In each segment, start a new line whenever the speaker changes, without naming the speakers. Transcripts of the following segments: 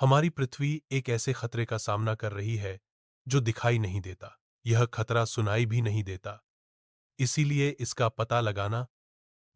हमारी पृथ्वी एक ऐसे खतरे का सामना कर रही है जो दिखाई नहीं देता। यह खतरा सुनाई भी नहीं देता, इसीलिए इसका पता लगाना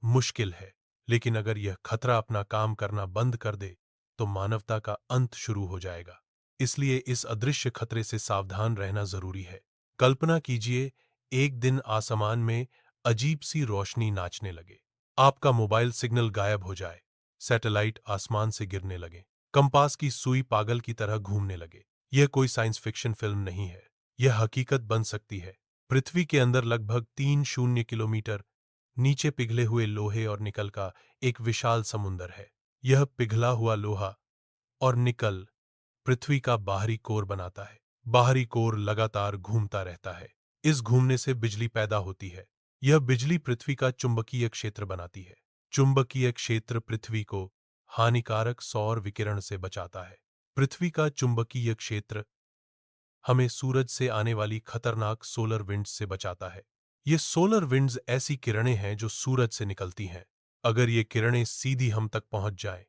मुश्किल है। लेकिन अगर यह खतरा अपना काम करना बंद कर दे, तो मानवता का अंत शुरू हो जाएगा। इसलिए इस अदृश्य खतरे से सावधान रहना जरूरी है। कल्पना कीजिए, एक दिन आसमान में अजीब सी रोशनी नाचने लगे। आपका मोबाइल सिग्नल गायब हो जाए, सैटेलाइट आसमान से गिरने लगे, कंपास की सुई पागल की तरह घूमने लगे। यह कोई साइंस फिक्शन फिल्म नहीं है, यह हकीकत बन सकती है। पृथ्वी के अंदर लगभग 3 शून्य किलोमीटर नीचे पिघले हुए लोहे और निकल का एक विशाल समुंदर है। यह पिघला हुआ लोहा और निकल पृथ्वी का बाहरी कोर बनाता है। बाहरी कोर लगातार घूमता रहता है। इस घूमने से बिजली पैदा होती है। यह बिजली पृथ्वी का चुंबकीय क्षेत्र बनाती है। चुंबकीय क्षेत्र पृथ्वी को हानिकारक सौर विकिरण से बचाता है। पृथ्वी का चुंबकीय क्षेत्र हमें सूरज से आने वाली खतरनाक सोलर विंड्स से बचाता है। ये सोलर विंड्स ऐसी किरणें हैं जो सूरज से निकलती हैं। अगर ये किरणें सीधी हम तक पहुंच जाएं,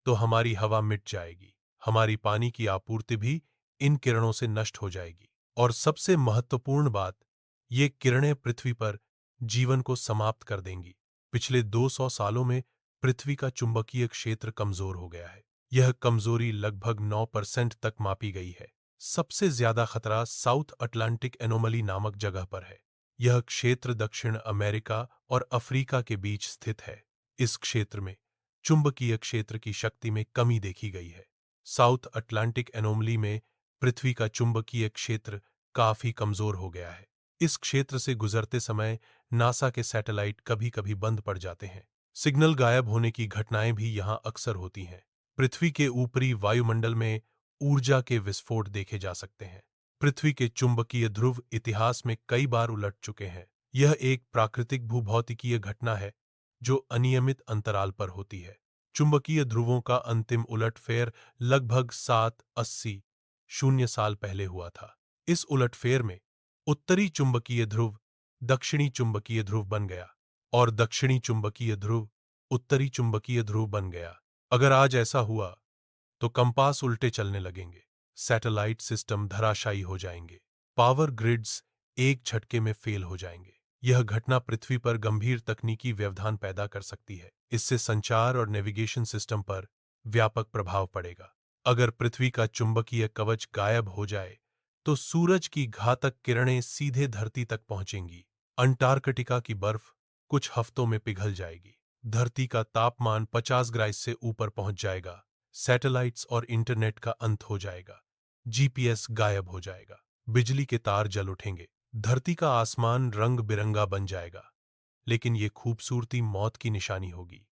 तो हमारी हवा मिट जाएगी। हमारी पानी की आपूर्ति भी इन किरणों से नष्ट हो जाएगी। और सबसे महत्वपूर्ण बात, ये किरणें पृथ्वी पर जीवन को समाप्त कर देंगी। पिछले 200 सालों में पृथ्वी का चुंबकीय क्षेत्र कमजोर हो गया है। यह कमजोरी लगभग 9% तक मापी गई है। सबसे ज्यादा खतरा साउथ अटलांटिक एनोमली नामक जगह पर है। यह क्षेत्र दक्षिण अमेरिका और अफ्रीका के बीच स्थित है। इस क्षेत्र में चुंबकीय क्षेत्र की शक्ति में कमी देखी गई है। साउथ अटलांटिक एनोमली में पृथ्वी का चुंबकीय क्षेत्र काफी कमजोर हो गया है। इस क्षेत्र से गुजरते समय नासा के सैटेलाइट कभी-कभी बंद पड़ जाते हैं। सिग्नल गायब होने की घटनाएं भी यहां अक्सर होती हैं। पृथ्वी के ऊपरी वायुमंडल में ऊर्जा के विस्फोट देखे जा सकते हैं। पृथ्वी के चुंबकीय ध्रुव इतिहास में कई बार उलट चुके हैं। यह एक प्राकृतिक भूभौतिकीय घटना है जो अनियमित अंतराल पर होती है। चुंबकीय ध्रुवों का अंतिम उलटफेर लगभग 780 साल पहले हुआ था। इस उलटफेर में उत्तरी चुंबकीय ध्रुव दक्षिणी चुंबकीय ध्रुव बन गया और दक्षिणी चुंबकीय ध्रुव उत्तरी चुंबकीय ध्रुव बन गया। अगर आज ऐसा हुआ, तो कंपास उल्टे चलने लगेंगे, सैटेलाइट सिस्टम धराशायी हो जाएंगे, पावर ग्रिड्स एक झटके में फेल हो जाएंगे। यह घटना पृथ्वी पर गंभीर तकनीकी व्यवधान पैदा कर सकती है। इससे संचार और नेविगेशन सिस्टम पर व्यापक प्रभाव पड़ेगा। अगर पृथ्वी का चुंबकीय कवच गायब हो जाए, तो सूरज की घातक किरणें सीधे धरती तक पहुंचेंगी। अंटार्कटिका की बर्फ कुछ हफ्तों में पिघल जाएगी। धरती का तापमान 50 डिग्री से ऊपर पहुंच जाएगा। सैटेलाइट्स और इंटरनेट का अंत हो जाएगा। जीपीएस गायब हो जाएगा। बिजली के तार जल उठेंगे। धरती का आसमान रंग बिरंगा बन जाएगा। लेकिन ये खूबसूरती मौत की निशानी होगी।